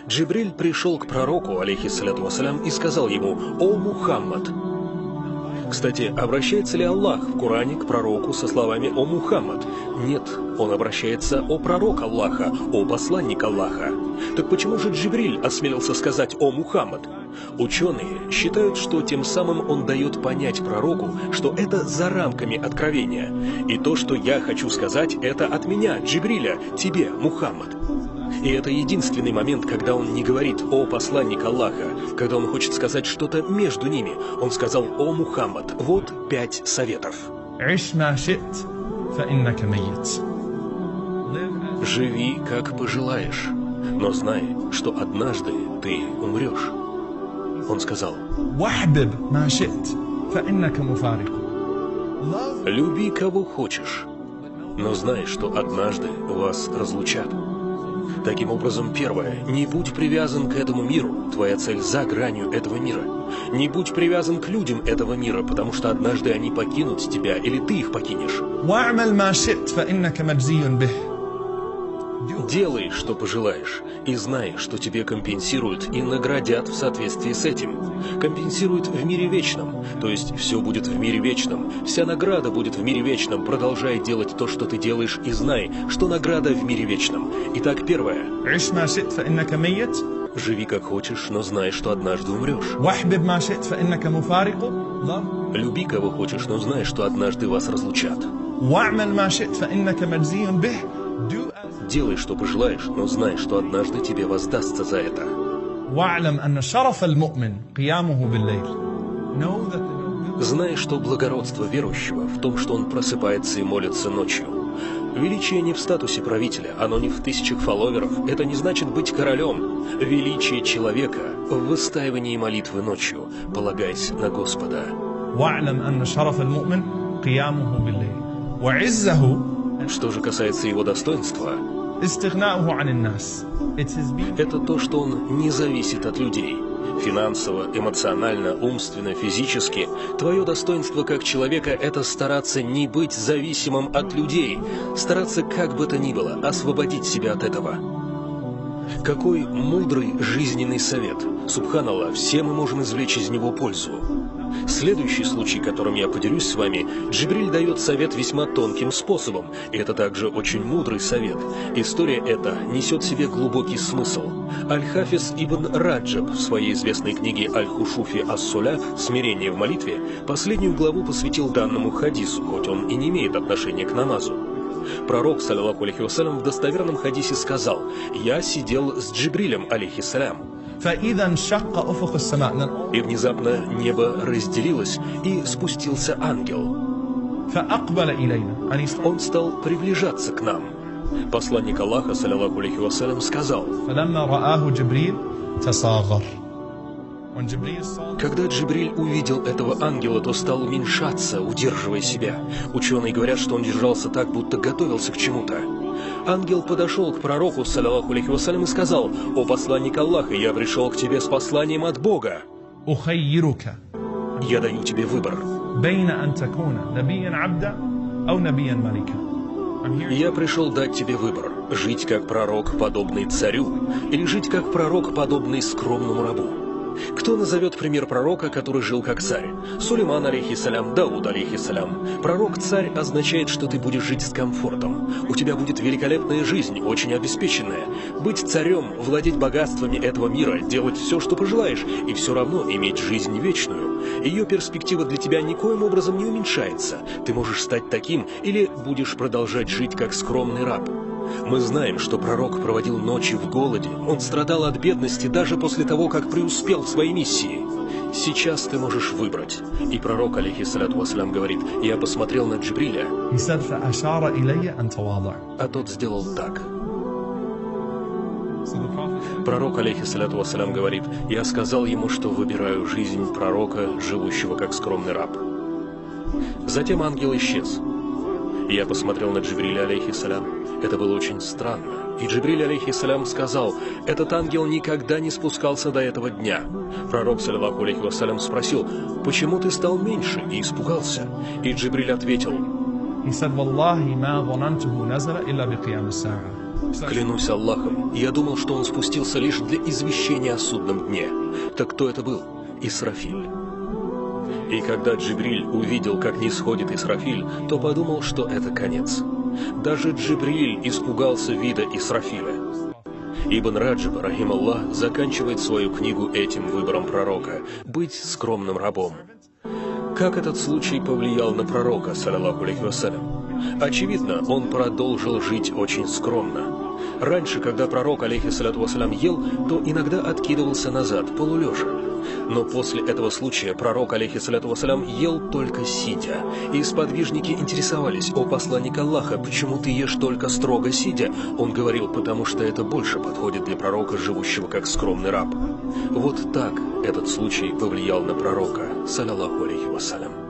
Джибриль пришел к пророку, алейхиссаляту вассалям, и сказал ему: «О Мухаммад». Кстати, обращается ли Аллах в Коране к пророку со словами «О Мухаммад»? Нет, он обращается «О пророк Аллаха», «О посланник Аллаха». Так почему же Джибриль осмелился сказать «О Мухаммад»? Ученые считают, что тем самым он дает понять пророку, что это за рамками откровения. И то, что я хочу сказать, это от меня, Джибриля, тебе, Мухаммад. И это единственный момент, когда он не говорит «О посланник Аллаха», когда он хочет сказать что-то между ними. Он сказал «О Мухаммад». Вот 5 советов. Живи, как пожелаешь, но знай, что однажды ты умрешь. Он сказал: люби, кого хочешь, но знай, что однажды вас разлучат. Таким образом, первое, не будь привязан к этому миру, твоя цель за гранью этого мира. Не будь привязан к людям этого мира, потому что однажды они покинут тебя, или ты их покинешь. Делай, что пожелаешь, и знай, что тебе компенсируют и наградят в соответствии с этим. Компенсируют в мире вечном, то есть все будет в мире вечном, вся награда будет в мире вечном. Продолжай делать то, что ты делаешь, и знай, что награда в мире вечном. Итак, первое. Живи как хочешь, но знай, что однажды умрешь. Люби, кого хочешь, но знай, что однажды вас разлучат. Делай, что пожелаешь, но знай, что однажды тебе воздастся за это. Знай, что благородство верующего в том, что он просыпается и молится ночью. Величие не в статусе правителя, оно не в тысячах фолловеров. Это не значит быть королем. Величие человека в выстаивании молитвы ночью, полагаясь на Господа. Что же касается его достоинства, это то, что он не зависит от людей. Финансово, эмоционально, умственно, физически. Твое достоинство как человека – это стараться не быть зависимым от людей. Стараться, как бы то ни было, освободить себя от этого. Какой мудрый жизненный совет. Субханаллах, все мы можем извлечь из него пользу. Следующий случай, которым я поделюсь с вами, Джибриль дает совет весьма тонким способом, и это также очень мудрый совет. История эта несет в себе глубокий смысл. Аль-Хафиз ибн Раджаб в своей известной книге Аль-Хушуфи ас-Суля «Смирение в молитве» последнюю главу посвятил данному хадису, хоть он и не имеет отношения к намазу. Пророк, саллаллаху алейхи вассалям, в достоверном хадисе сказал: «Я сидел с Джибрилем, алейхиссалям». И внезапно небо разделилось, и спустился ангел. Он стал приближаться к нам. Посланник Аллаха, саллаллаху алейхи вассалям, сказал: когда Джибриль увидел этого ангела, то стал уменьшаться, удерживая себя. Ученые говорят, что он держался так, будто готовился к чему-то. Ангел подошел к пророку, саллаллаху алейхи вассалям, и сказал: «О посланник Аллаха, я пришел к тебе с посланием от Бога. Я даю тебе выбор. Я пришел дать тебе выбор: жить как пророк, подобный царю, или жить как пророк, подобный скромному рабу». Кто назовет пример пророка, который жил как царь? Сулейман, алейхиссалям, Дауд, алейхиссалям. Пророк-царь означает, что ты будешь жить с комфортом. У тебя будет великолепная жизнь, очень обеспеченная. Быть царем, владеть богатствами этого мира, делать все, что пожелаешь, и все равно иметь жизнь вечную. Ее перспектива для тебя никоим образом не уменьшается. Ты можешь стать таким, или будешь продолжать жить как скромный раб. Мы знаем, что пророк проводил ночи в голоде. Он страдал от бедности даже после того, как преуспел в своей миссии. Сейчас ты можешь выбрать. И пророк, алейхиссалату вассалям, говорит: «Я посмотрел на Джибриля, а тот сделал так». Пророк, алейхиссалату вассалям, говорит: «Я сказал ему, что выбираю жизнь пророка, живущего как скромный раб». Затем ангел исчез. Я посмотрел на Джибриля, алейхиссалям. Это было очень странно. И Джибриль, алейхиссалям, сказал: «Этот ангел никогда не спускался до этого дня». Пророк, саллаллаху алейхи вассалям, спросил: «Почему ты стал меньше и испугался?» И Джибриль ответил: Клянусь Аллахом, я думал, что он спустился лишь для извещения о судном дне. Так кто это был? Исрафиль. И когда Джибриль увидел, как нисходит Исрафиль, то подумал, что это конец. Даже Джибриль испугался вида Исрафиля. Ибн Раджаб, рахималлах, заканчивает свою книгу этим выбором пророка – быть скромным рабом. Как этот случай повлиял на пророка, саллаллаху алейхи вассалям? Очевидно, он продолжил жить очень скромно. Раньше, когда пророк, алейхиссаляту вассалям, ел, то иногда откидывался назад, полулежа. Но после этого случая пророк, алейхиссаляту вассалям, ел только сидя. И сподвижники интересовались: «О посланник Аллаха, почему ты ешь только строго сидя?» Он говорил: «Потому что это больше подходит для пророка, живущего как скромный раб». Вот так этот случай повлиял на пророка, саллаллаху алейхи вассалям.